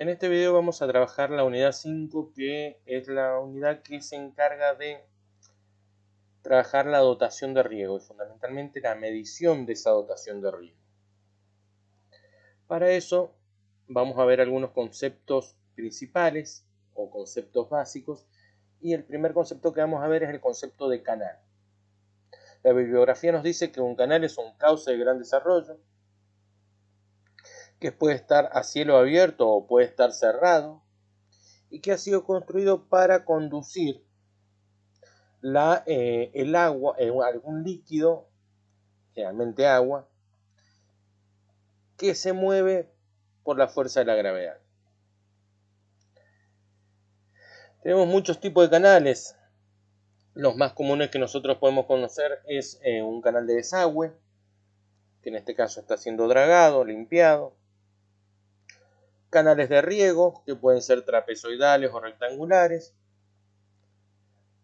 En este video vamos a trabajar la unidad 5, que es la unidad que se encarga de trabajar la dotación de riego y fundamentalmente la medición de esa dotación de riego. Para eso vamos a ver algunos conceptos principales o conceptos básicos, y el primer concepto que vamos a ver es el concepto de canal. La bibliografía nos dice que un canal es un cauce de gran desarrollo, que puede estar a cielo abierto o puede estar cerrado, y que ha sido construido para conducir el agua, algún líquido, generalmente agua, que se mueve por la fuerza de la gravedad. Tenemos muchos tipos de canales. Los más comunes que nosotros podemos conocer es un canal de desagüe, que en este caso está siendo dragado, limpiado. Canales de riego, que pueden ser trapezoidales o rectangulares.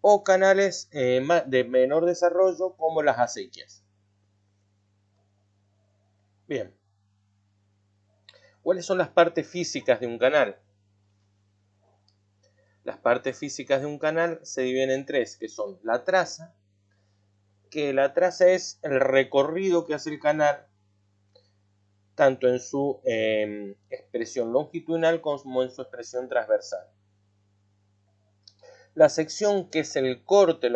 O canales de menor desarrollo, como las acequias. Bien. ¿Cuáles son las partes físicas de un canal? Las partes físicas de un canal se dividen en tres, que son la traza, que la traza es el recorrido que hace el canal, tanto en su expresión longitudinal como en su expresión transversal. La sección, que es el corte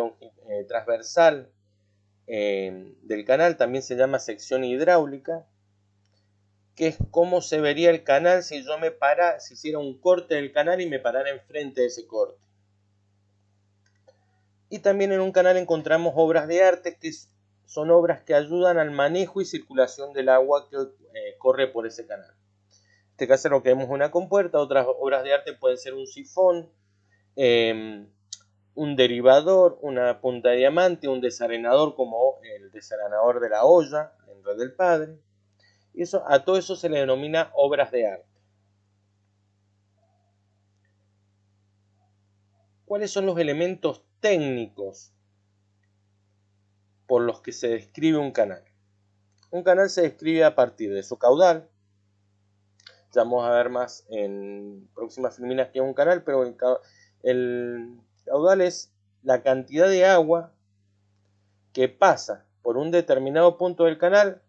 transversal del canal, también se llama sección hidráulica, que es cómo se vería el canal si yo si hiciera un corte del canal y me parara enfrente de ese corte. Y también en un canal encontramos obras de arte, que son obras que ayudan al manejo y circulación del agua que corre por ese canal. En este caso lo que vemos es una compuerta. Otras obras de arte pueden ser un sifón, un derivador, una punta de diamante, un desarenador como el desarenador de la olla en Red del Padre. Y a todo eso se le denomina obras de arte. ¿Cuáles son los elementos técnicos por los que se describe un canal? Un canal se describe a partir de su caudal. Ya vamos a ver más en próximas filminas que es un canal, pero el caudal es la cantidad de agua que pasa por un determinado punto del canal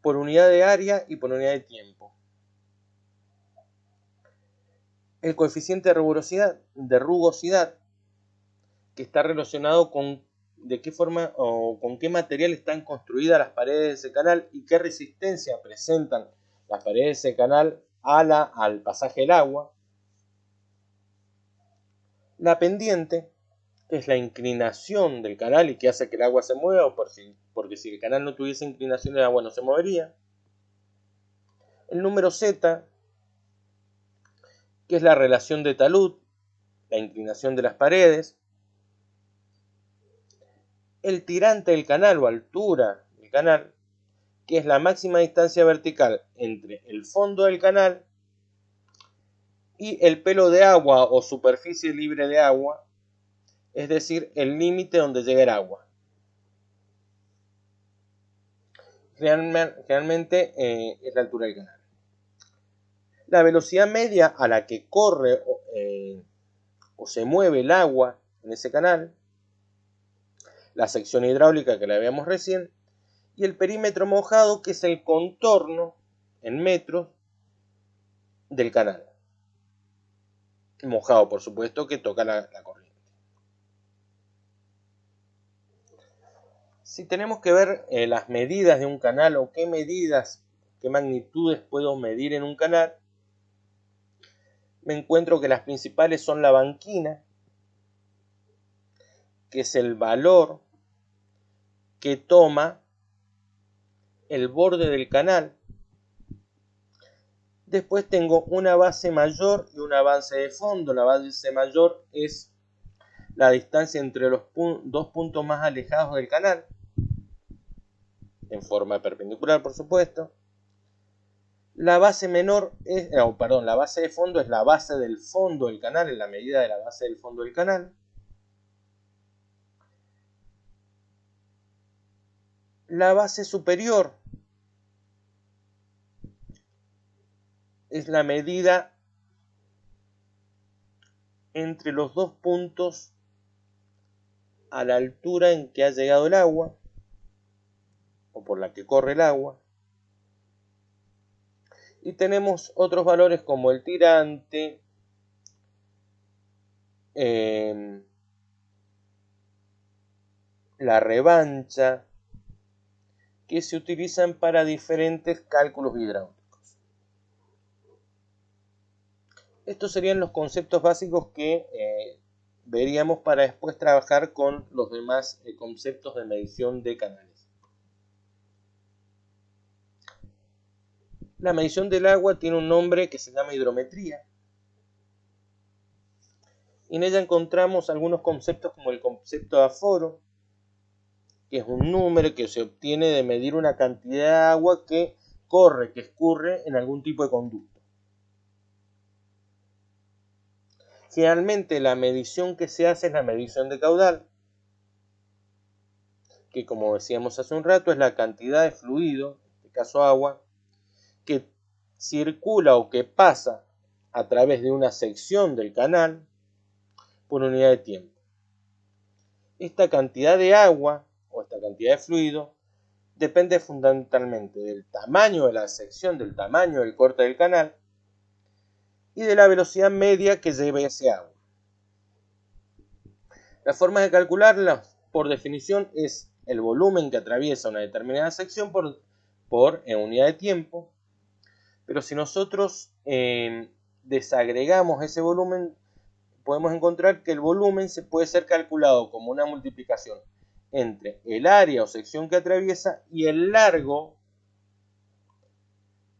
por unidad de área y por unidad de tiempo. El coeficiente de rugosidad, que está relacionado con de qué forma o con qué material están construidas las paredes de ese canal y qué resistencia presentan las paredes de ese canal al pasaje del agua. La pendiente, que es la inclinación del canal y que hace que el agua se mueva, porque si el canal no tuviese inclinación, el agua no se movería. El número Z, que es la relación de talud, la inclinación de las paredes. El tirante del canal o altura del canal, que es la máxima distancia vertical entre el fondo del canal y el pelo de agua o superficie libre de agua, es decir, el límite donde llega el agua. Realmente es la altura del canal. La velocidad media a la que corre o se mueve el agua en ese canal. La sección hidráulica, que la veíamos recién. Y el perímetro mojado, que es el contorno en metros del canal. Mojado, por supuesto, que toca la corriente. Si tenemos que ver las medidas de un canal o qué magnitudes puedo medir en un canal, me encuentro que las principales son la banquina, que es el valor que toma el borde del canal. Después tengo una base mayor y una base de fondo. La base mayor es la distancia entre los dos puntos más alejados del canal, en forma perpendicular, por supuesto. La base menor la base de fondo es la base del fondo del canal, en la medida de la base del fondo del canal. La base superior es la medida entre los dos puntos a la altura en que ha llegado el agua o por la que corre el agua. Y tenemos otros valores como el tirante, la revancha, que se utilizan para diferentes cálculos hidráulicos. Estos serían los conceptos básicos que veríamos para después trabajar con los demás conceptos de medición de canales. La medición del agua tiene un nombre que se llama hidrometría. Y en ella encontramos algunos conceptos como el concepto de aforo, que es un número que se obtiene de medir una cantidad de agua que corre, que escurre en algún tipo de conducto. Generalmente la medición que se hace es la medición de caudal, que como decíamos hace un rato es la cantidad de fluido, en este caso agua, que circula o que pasa a través de una sección del canal por unidad de tiempo. Esta cantidad de agua o esta cantidad de fluido depende fundamentalmente del tamaño de la sección, del tamaño del corte del canal y de la velocidad media que lleve ese agua. La forma de calcularla, por definición, es el volumen que atraviesa una determinada sección por unidad de tiempo, pero si nosotros desagregamos ese volumen, podemos encontrar que el volumen se puede ser calculado como una multiplicación entre el área o sección que atraviesa y el largo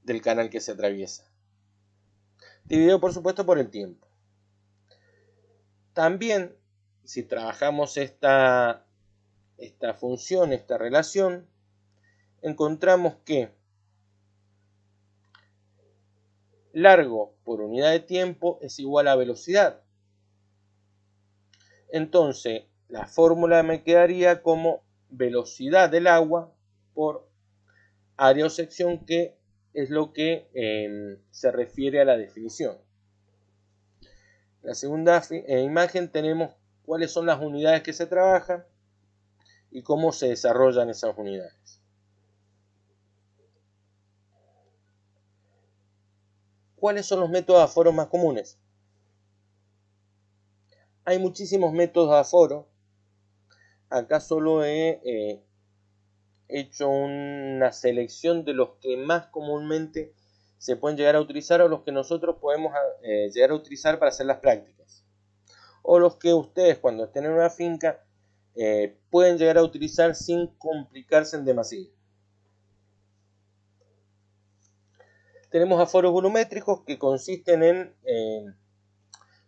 del canal que se atraviesa, dividido por supuesto por el tiempo. También, si trabajamos esta función, esta relación, encontramos que largo por unidad de tiempo es igual a velocidad. Entonces, la fórmula me quedaría como velocidad del agua por área o sección, que es lo que se refiere a la definición. En la segunda imagen tenemos cuáles son las unidades que se trabajan y cómo se desarrollan esas unidades. ¿Cuáles son los métodos de aforo más comunes? Hay muchísimos métodos de aforo. Acá solo he hecho una selección de los que más comúnmente se pueden llegar a utilizar o los que nosotros podemos llegar a utilizar para hacer las prácticas. O los que ustedes cuando estén en una finca pueden llegar a utilizar sin complicarse en demasía. Tenemos aforos volumétricos que consisten en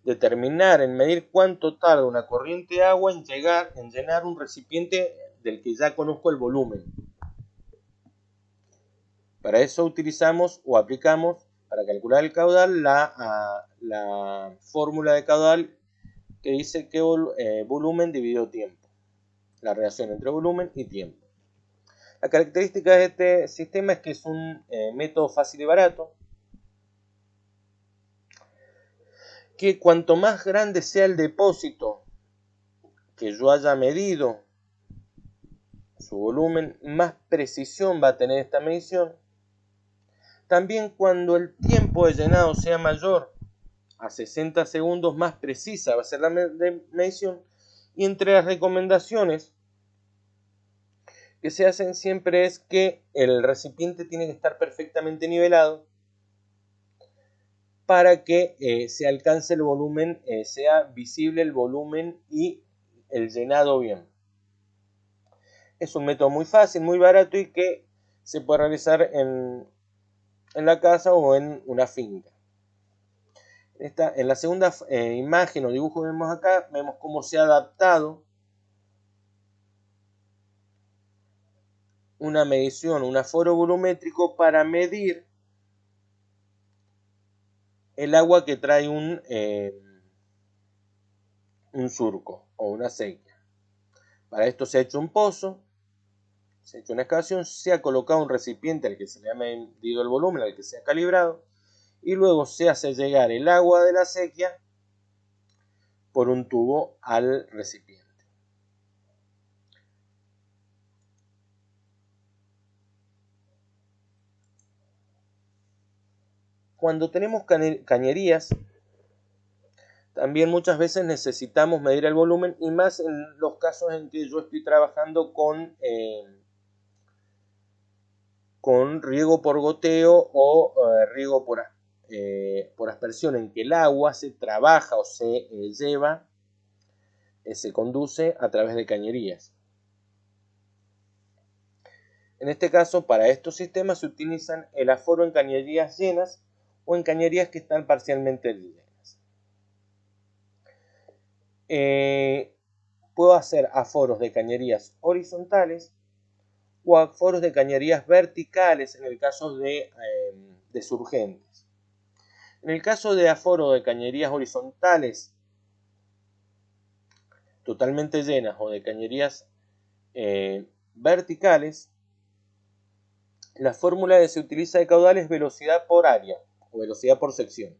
determinar, en medir cuánto tarda una corriente de agua en llenar un recipiente del que ya conozco el volumen. Para eso utilizamos o aplicamos, para calcular el caudal, la fórmula de caudal que dice que volumen dividido tiempo. La relación entre volumen y tiempo. La característica de este sistema es que es un método fácil y barato, que cuanto más grande sea el depósito que yo haya medido su volumen, más precisión va a tener esta medición. También cuando el tiempo de llenado sea mayor a 60 segundos, más precisa va a ser la medición. Y entre las recomendaciones que se hacen siempre es que el recipiente tiene que estar perfectamente nivelado para que se alcance el volumen, sea visible el volumen y el llenado bien. Es un método muy fácil, muy barato y que se puede realizar en la casa o en una finca. En la segunda imagen o dibujo que vemos acá, vemos cómo se ha adaptado una medición, un aforo volumétrico para medir el agua que trae un surco o una acequia. Para esto se ha hecho un pozo, se ha hecho una excavación, se ha colocado un recipiente al que se le ha medido el volumen, al que se ha calibrado, y luego se hace llegar el agua de la acequia por un tubo al recipiente. Cuando tenemos cañerías, también muchas veces necesitamos medir el volumen, y más en los casos en que yo estoy trabajando con riego por goteo o riego por aspersión, en que el agua se trabaja o se lleva, se conduce a través de cañerías. En este caso, para estos sistemas se utilizan el aforo en cañerías llenas o en cañerías que están parcialmente llenas. Puedo hacer aforos de cañerías horizontales o aforos de cañerías verticales en el caso de surgentes. En el caso de aforo de cañerías horizontales totalmente llenas o de cañerías verticales, la fórmula que se utiliza de caudal es velocidad por área o velocidad por sección.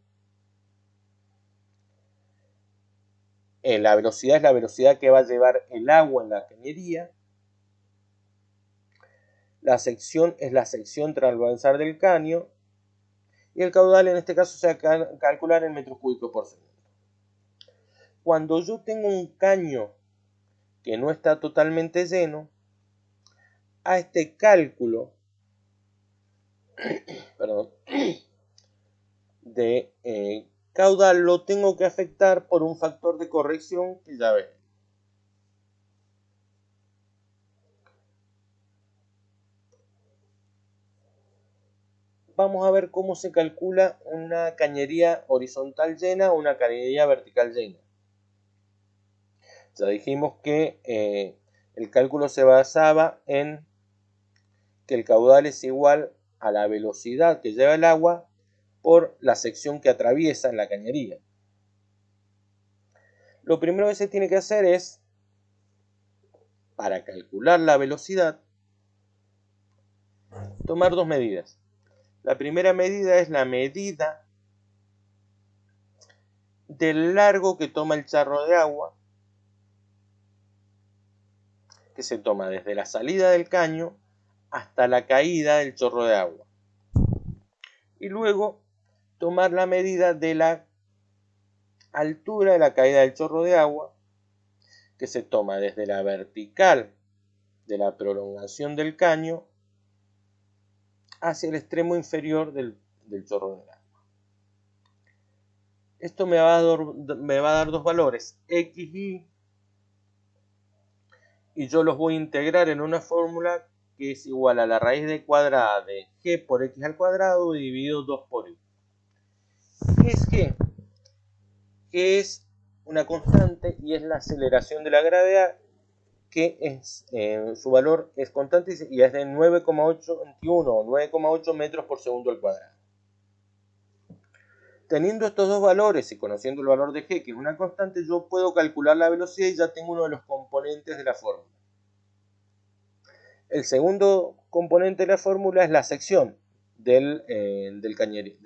La velocidad es la velocidad que va a llevar el agua en la cañería. La sección es la sección transversal del caño. Y el caudal en este caso se va a calcular en metros cúbicos por segundo. Cuando yo tengo un caño que no está totalmente lleno, a este cálculo de caudal lo tengo que afectar por un factor de corrección que ya ven. Vamos a ver cómo se calcula una cañería horizontal llena o una cañería vertical llena. Ya dijimos que el cálculo se basaba en que el caudal es igual a la velocidad que lleva el agua por la sección que atraviesa en la cañería. Lo primero que se tiene que hacer es, para calcular la velocidad, tomar dos medidas. La primera medida es la medida del largo que toma el charro de agua, que se toma desde la salida del caño hasta la caída del chorro de agua. Y luego tomar la medida de la altura de la caída del chorro de agua, que se toma desde la vertical de la prolongación del caño hacia el extremo inferior del chorro de agua. Esto me va a dar dos valores, x y yo los voy a integrar en una fórmula que es igual a la raíz de cuadrada de g por x al cuadrado dividido 2 por y. ¿Qué es g? G es una constante y es la aceleración de la gravedad, que es, su valor es constante y es de 9,821 o 9,8 metros por segundo al cuadrado. Teniendo estos dos valores y conociendo el valor de g, que es una constante, yo puedo calcular la velocidad y ya tengo uno de los componentes de la fórmula. El segundo componente de la fórmula es la sección de la cañería.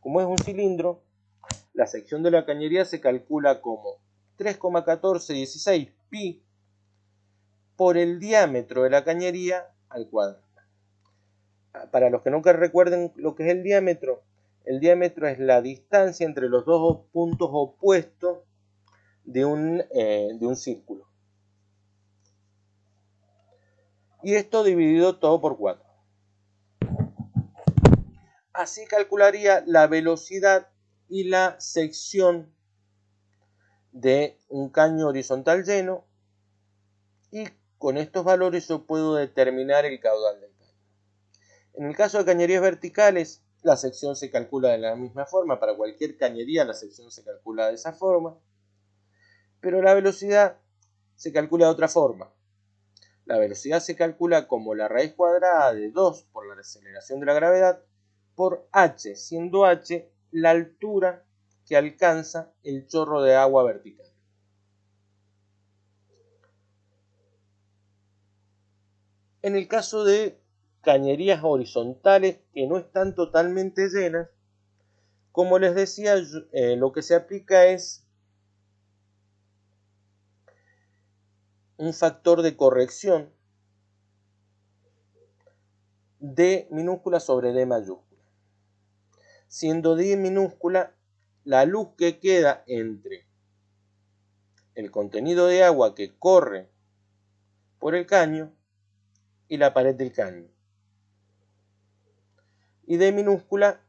Como es un cilindro, la sección de la cañería se calcula como 3,1416 pi por el diámetro de la cañería al cuadrado. Para los que nunca recuerden lo que es el diámetro es la distancia entre los dos puntos opuestos de un círculo. Y esto dividido todo por 4. Así calcularía la velocidad y la sección de un caño horizontal lleno, y con estos valores yo puedo determinar el caudal del caño. En el caso de cañerías verticales, la sección se calcula de la misma forma. Para cualquier cañería la sección se calcula de esa forma, pero la velocidad se calcula de otra forma. La velocidad se calcula como la raíz cuadrada de 2 por la aceleración de la gravedad por h, siendo h la altura que alcanza el chorro de agua vertical. En el caso de cañerías horizontales que no están totalmente llenas, Como les decía, lo que se aplica es un factor de corrección D minúscula sobre D mayúscula, siendo D minúscula la luz que queda entre el contenido de agua que corre por el caño y la pared del caño, y D minúscula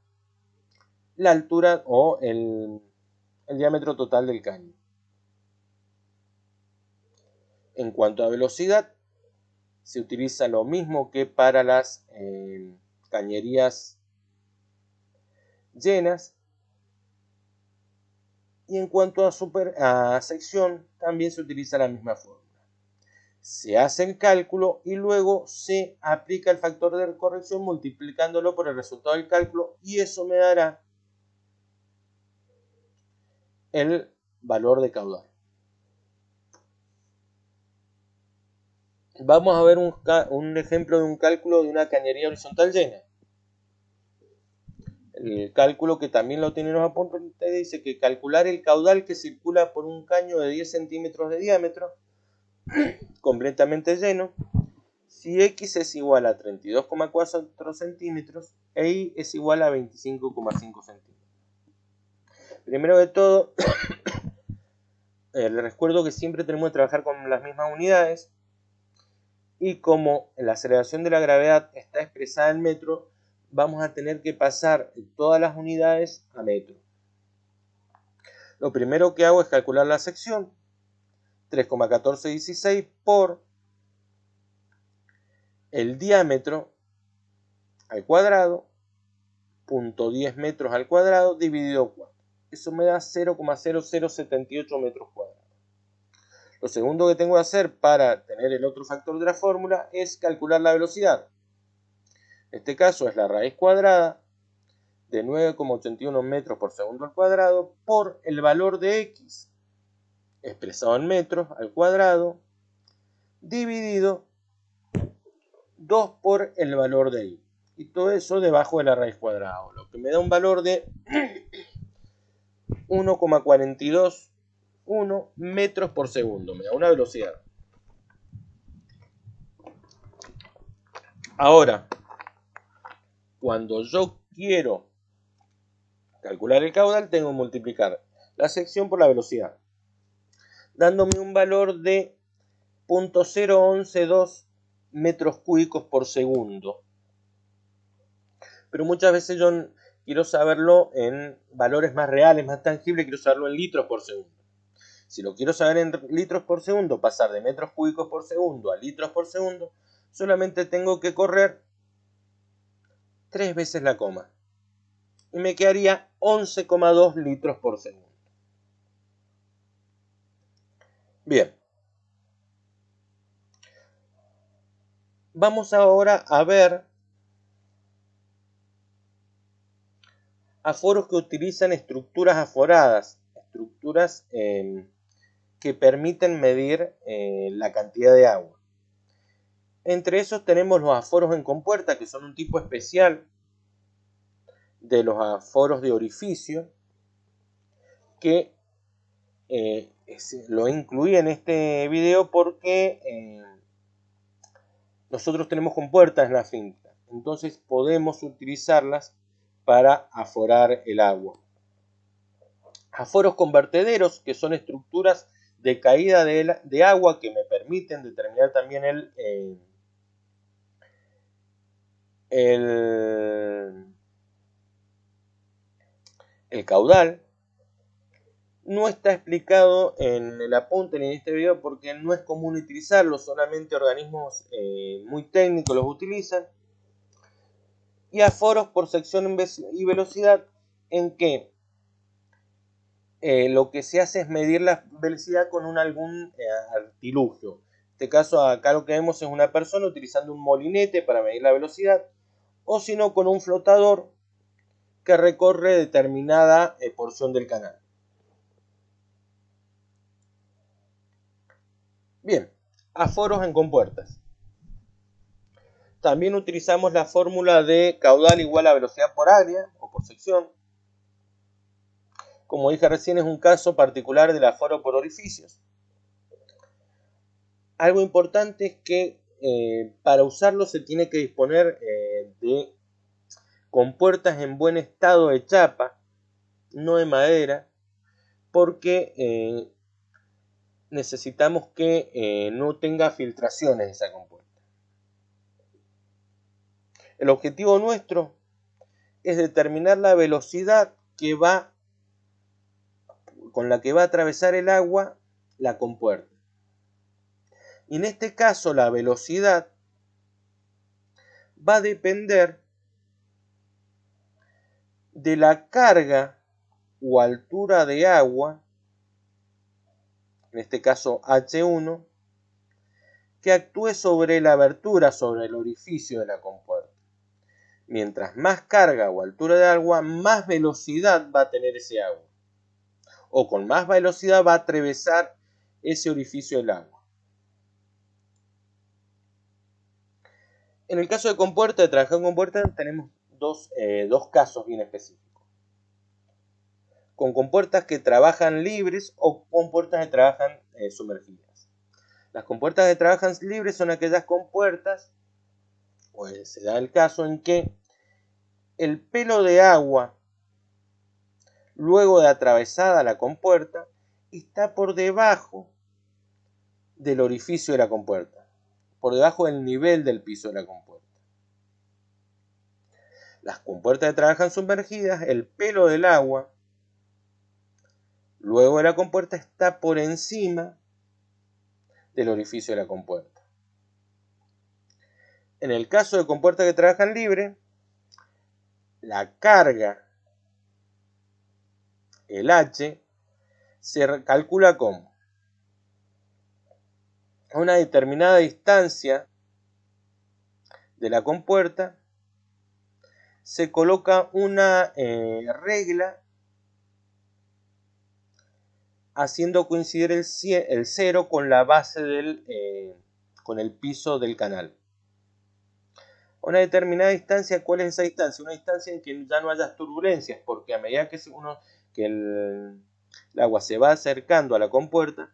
la altura o el diámetro total del caño. En cuanto a velocidad, se utiliza lo mismo que para las cañerías llenas, y en cuanto a sección también se utiliza la misma fórmula. Se hace el cálculo y luego se aplica el factor de corrección multiplicándolo por el resultado del cálculo, y eso me dará el valor de caudal. Vamos a ver un ejemplo de un cálculo de una cañería horizontal llena. El cálculo, que también lo tienen los apuntes, dice que calcular el caudal que circula por un caño de 10 centímetros de diámetro completamente lleno, si X es igual a 32,4 centímetros e Y es igual a 25,5 centímetros. Primero de todo, les recuerdo que siempre tenemos que trabajar con las mismas unidades, y como la aceleración de la gravedad está expresada en metro, vamos a tener que pasar todas las unidades a metro. Lo primero que hago es calcular la sección, 3,1416 por el diámetro al cuadrado, 0.10 metros al cuadrado, dividido 4. Eso me da 0,0078 metros cuadrados. Lo segundo que tengo que hacer para tener el otro factor de la fórmula es calcular la velocidad. En este caso es la raíz cuadrada de 9,81 metros por segundo al cuadrado por el valor de X, expresado en metros al cuadrado, dividido 2 por el valor de Y. Y todo eso debajo de la raíz cuadrada, lo que me da un valor de 1,421 metros por segundo. Me da una velocidad. Ahora, cuando yo quiero calcular el caudal, tengo que multiplicar la sección por la velocidad, dándome un valor de 0.0112 metros cúbicos por segundo. Pero muchas veces yo quiero saberlo en valores más reales, más tangibles, quiero saberlo en litros por segundo. Si lo quiero saber en litros por segundo, pasar de metros cúbicos por segundo a litros por segundo, solamente tengo que correr 3 veces la coma. Y me quedaría 11,2 litros por segundo. Bien. Vamos ahora a ver aforos que utilizan estructuras aforadas, estructuras que permiten medir la cantidad de agua. Entre esos tenemos los aforos en compuerta, que son un tipo especial de los aforos de orificio, que lo incluí en este video porque nosotros tenemos compuertas en la finca, entonces podemos utilizarlas para aforar el agua. Aforos con vertederos, que son estructuras de caída de agua que me permiten determinar también el caudal. No está explicado en el apunte ni en este video porque no es común utilizarlo, solamente organismos muy técnicos los utilizan. Y aforos por sección y velocidad, en que lo que se hace es medir la velocidad con algún artilugio. En este caso, acá lo que vemos es una persona utilizando un molinete para medir la velocidad, o si no, con un flotador que recorre determinada porción del canal. Bien, aforos en compuertas. También utilizamos la fórmula de caudal igual a velocidad por área o por sección. como dije recién, es un caso particular del aforo por orificios. Algo importante es que para usarlo se tiene que disponer de compuertas en buen estado de chapa, no de madera, porque necesitamos que no tenga filtraciones esa compuerta. El objetivo nuestro es determinar la velocidad con la que va a atravesar el agua la compuerta. Y en este caso la velocidad va a depender de la carga o altura de agua, en este caso H1, que actúe sobre la abertura, sobre el orificio de la compuerta. Mientras más carga o altura de agua, más velocidad va a tener ese agua. O con más velocidad va a atravesar ese orificio del agua. En el caso de compuerta, de trabajar con compuerta, tenemos dos casos bien específicos. Con compuertas que trabajan libres o compuertas que trabajan sumergidas. Las compuertas que trabajan libres son aquellas compuertas, pues se da el caso en que el pelo de agua, luego de atravesada la compuerta, está por debajo del orificio de la compuerta, por debajo del nivel del piso de la compuerta. Las compuertas que trabajan sumergidas, el pelo del agua, luego de la compuerta, está por encima del orificio de la compuerta. En el caso de compuertas que trabajan libre, la carga, el H, se calcula como a una determinada distancia de la compuerta se coloca una regla haciendo coincidir el 0 con la base con el piso del canal. A una determinada distancia, ¿cuál es esa distancia? Una distancia en que ya no haya turbulencias, porque a medida que el agua se va acercando a la compuerta,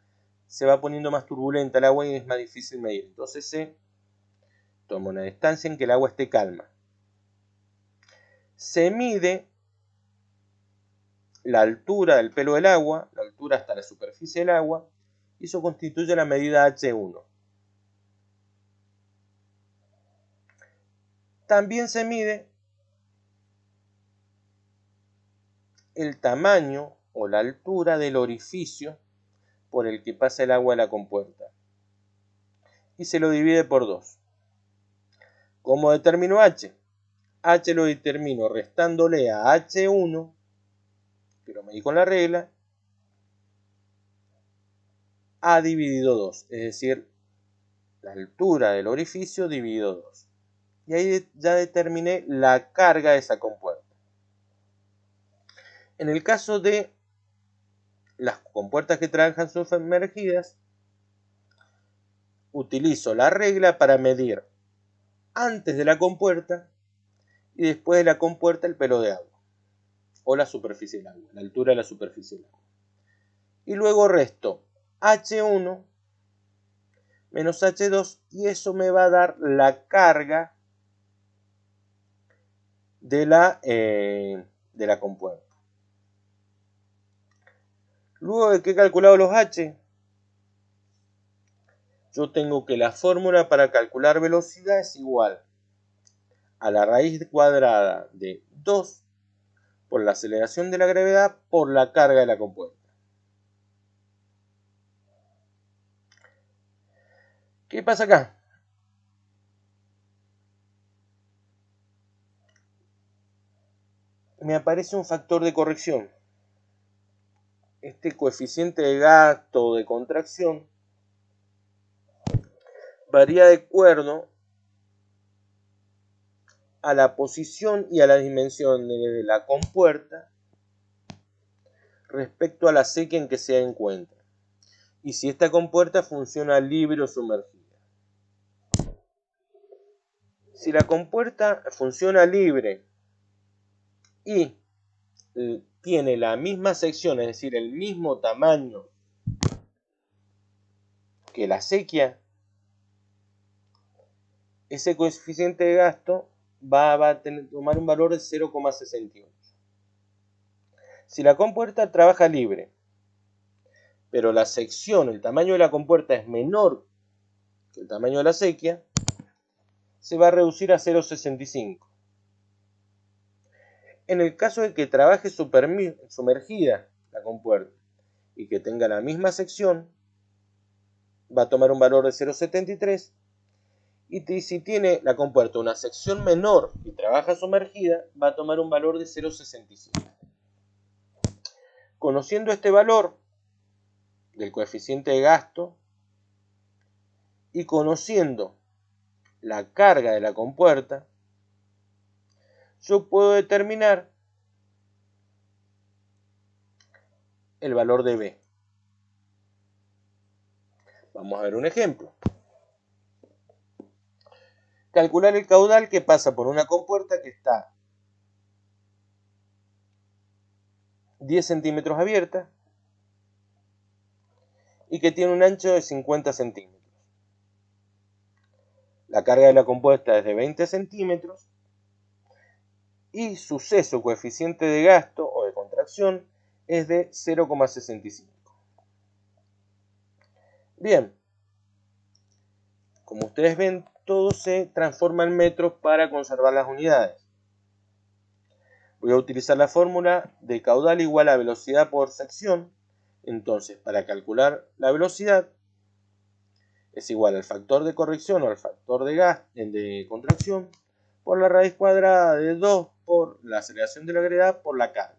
se va poniendo más turbulenta el agua y es más difícil medir. Entonces se toma una distancia en que el agua esté calma. Se mide la altura del pelo del agua, la altura hasta la superficie del agua, y eso constituye la medida H1. También se mide el tamaño o la altura del orificio por el que pasa el agua a la compuerta y se lo divide por 2. ¿Cómo determino H? H lo determino restándole a H1, que lo medí con la regla, A dividido 2, es decir, la altura del orificio dividido 2. Y ahí ya determiné la carga de esa compuerta. En el caso de las compuertas que trabajan sumergidas, utilizo la regla para medir antes de la compuerta y después de la compuerta el pelo de agua o la superficie del agua, la altura de la superficie del agua. Y luego resto H1 menos H2 y eso me va a dar la carga de la compuerta. Luego de que he calculado los H, yo tengo que la fórmula para calcular velocidad es igual a la raíz cuadrada de 2 por la aceleración de la gravedad por la carga de la compuerta. ¿Qué pasa acá? Me aparece un factor de corrección. Este coeficiente de gasto o de contracción varía de acuerdo a la posición y a la dimensión de la compuerta respecto a la sequía en que se encuentra y si esta compuerta funciona libre o sumergida. Si la compuerta funciona libre y tiene la misma sección, es decir, el mismo tamaño que la acequia, ese coeficiente de gasto va a tomar un valor de 0,68. Si la compuerta trabaja libre, pero la sección, el tamaño de la compuerta es menor que el tamaño de la acequia, se va a reducir a 0,65. En el caso de que trabaje sumergida la compuerta y que tenga la misma sección, va a tomar un valor de 0,73. Y si tiene la compuerta una sección menor y trabaja sumergida, va a tomar un valor de 0,65. Conociendo este valor del coeficiente de gasto y conociendo la carga de la compuerta, yo puedo determinar el valor de B. Vamos a ver un ejemplo. Calcular el caudal que pasa por una compuerta que está 10 centímetros abierta y que tiene un ancho de 50 centímetros. La carga de la compuerta es de 20 centímetros y su suceso coeficiente de gasto o de contracción es de 0,65. Bien, como ustedes ven, todo se transforma en metros para conservar las unidades. Voy a utilizar la fórmula de caudal igual a velocidad por sección. Entonces, para calcular la velocidad, es igual al factor de corrección o al factor de contracción por la raíz cuadrada de 2 por la aceleración de la gravedad por la carga.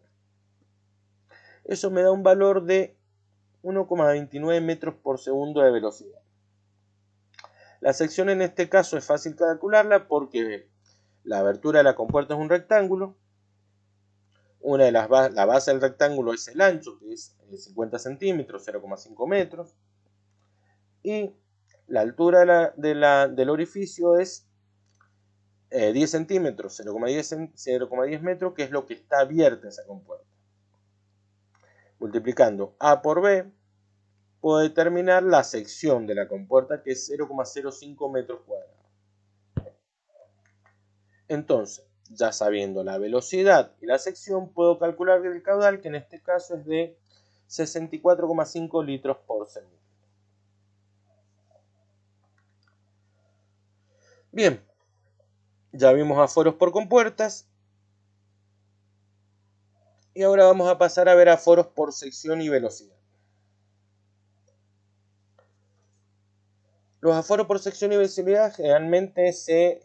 Eso me da un valor de 1,29 metros por segundo de velocidad. La sección en este caso es fácil calcularla porque la abertura de la compuerta es un rectángulo. La base del rectángulo es el ancho, que es 50 centímetros, 0,5 metros. Y la altura del orificio es 10 centímetros, 0,10 metros, que es lo que está abierta esa compuerta. Multiplicando A por B, puedo determinar la sección de la compuerta, que es 0,05 metros cuadrados. Entonces, ya sabiendo la velocidad y la sección, puedo calcular el caudal, que en este caso es de 64,5 litros por segundo. Bien, ya vimos aforos por compuertas. Y ahora vamos a pasar a ver aforos por sección y velocidad. Los aforos por sección y velocidad generalmente se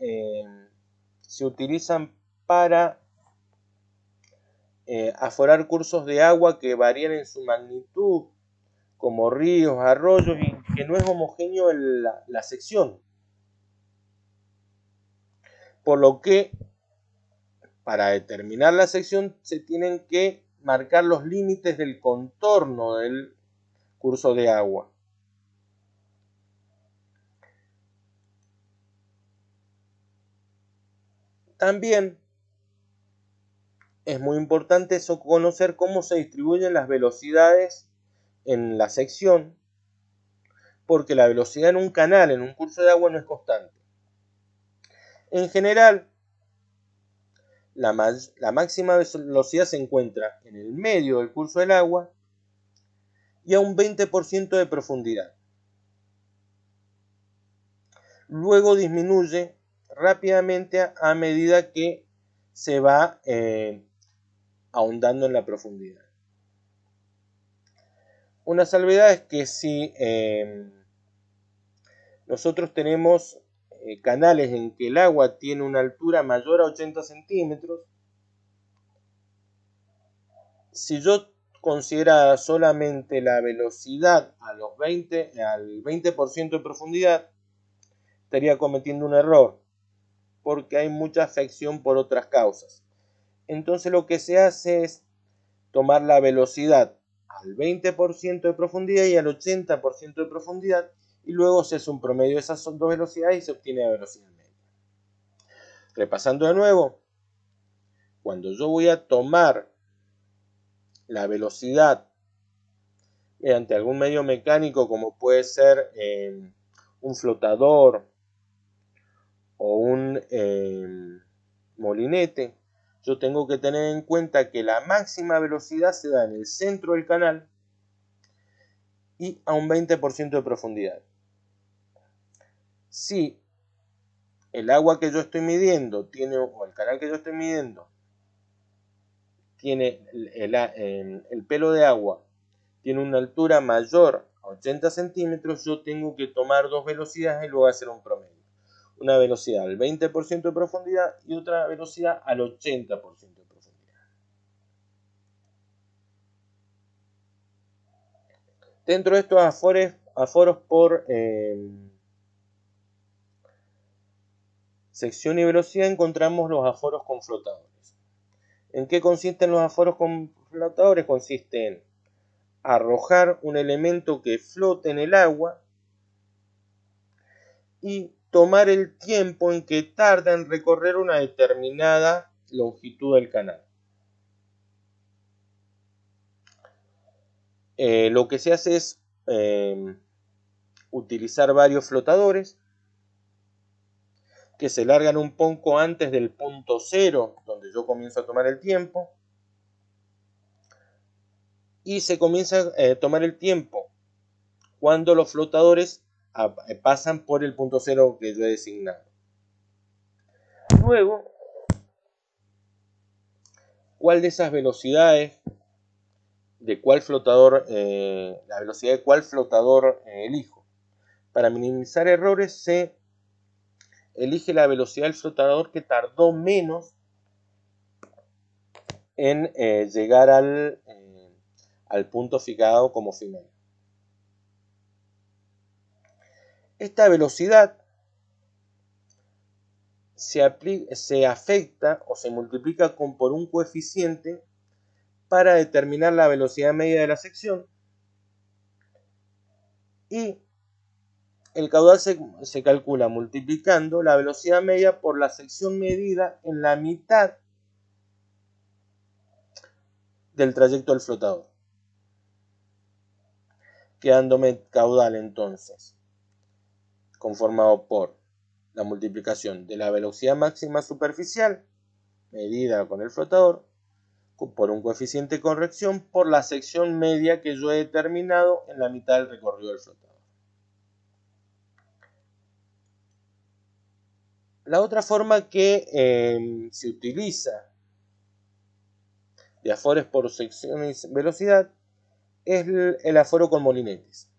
utilizan para aforar cursos de agua que varían en su magnitud, como ríos, arroyos, y que no es homogéneo la sección. Por lo que, para determinar la sección, se tienen que marcar los límites del contorno del curso de agua. También es muy importante conocer cómo se distribuyen las velocidades en la sección, porque la velocidad en un canal, en un curso de agua, no es constante. En general, la máxima velocidad se encuentra en el medio del curso del agua y a un 20% de profundidad. Luego disminuye rápidamente a medida que se va ahondando en la profundidad. Una salvedad es que si nosotros tenemos canales en que el agua tiene una altura mayor a 80 centímetros, si yo considerara solamente la velocidad al 20% de profundidad, estaría cometiendo un error, porque hay mucha afección por otras causas. Entonces lo que se hace es tomar la velocidad al 20% de profundidad y al 80% de profundidad, y luego se hace un promedio de esas dos velocidades y se obtiene la velocidad media. Repasando de nuevo, cuando yo voy a tomar la velocidad mediante algún medio mecánico como puede ser un flotador o un molinete, yo tengo que tener en cuenta que la máxima velocidad se da en el centro del canal y a un 20% de profundidad. Si el agua que yo estoy midiendo o el canal que yo estoy midiendo tiene el pelo de agua tiene una altura mayor a 80 centímetros, yo tengo que tomar dos velocidades y luego hacer un promedio. Una velocidad al 20% de profundidad y otra velocidad al 80% de profundidad. Dentro de estos aforos por sección y velocidad encontramos los aforos con flotadores. ¿En qué consisten los aforos con flotadores? Consiste en arrojar un elemento que flote en el agua y tomar el tiempo en que tarda en recorrer una determinada longitud del canal. Lo que se hace es utilizar varios flotadores que se largan un poco antes del punto cero, donde yo comienzo a tomar el tiempo, y se comienza a tomar el tiempo cuando los flotadores pasan por el punto cero que yo he designado. Luego, ¿cuál de esas velocidades, de cuál flotador, la velocidad de cuál flotador elijo? Para minimizar errores se elige la velocidad del flotador que tardó menos en llegar al punto fijado como final. Esta velocidad se afecta o se multiplica por un coeficiente para determinar la velocidad media de la sección, y el caudal se calcula multiplicando la velocidad media por la sección medida en la mitad del trayecto del flotador, quedándome caudal entonces conformado por la multiplicación de la velocidad máxima superficial medida con el flotador por un coeficiente de corrección por la sección media que yo he determinado en la mitad del recorrido del flotador. La otra forma que se utiliza de afores por sección y velocidad es el aforo con molinetes.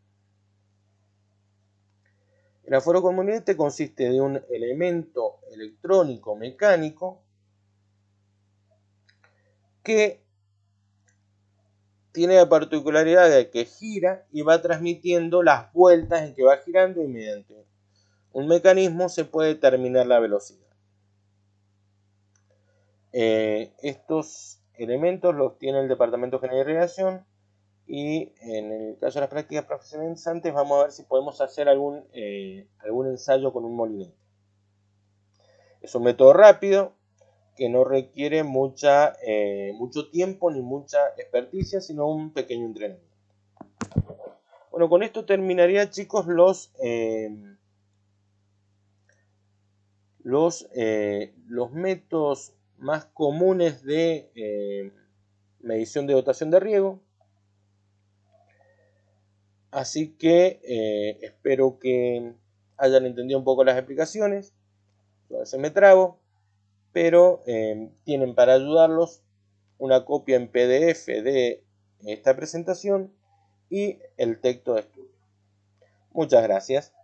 El aforo con molinete consiste de un elemento electrónico mecánico que tiene la particularidad de que gira y va transmitiendo las vueltas en que va girando, y mediante un mecanismo se puede determinar la velocidad. Estos elementos los tiene el Departamento General de Irrigación, y en el caso de las prácticas profesionalizantes vamos a ver si podemos hacer algún ensayo con un molinete. Es un método rápido que no requiere mucho tiempo ni mucha experticia, sino un pequeño entrenamiento. Bueno, con esto terminaría, chicos, los métodos más comunes de medición de dotación de riego. Así que espero que hayan entendido un poco las explicaciones. A veces me trabo, pero tienen para ayudarlos una copia en PDF de esta presentación y el texto de estudio. Muchas gracias.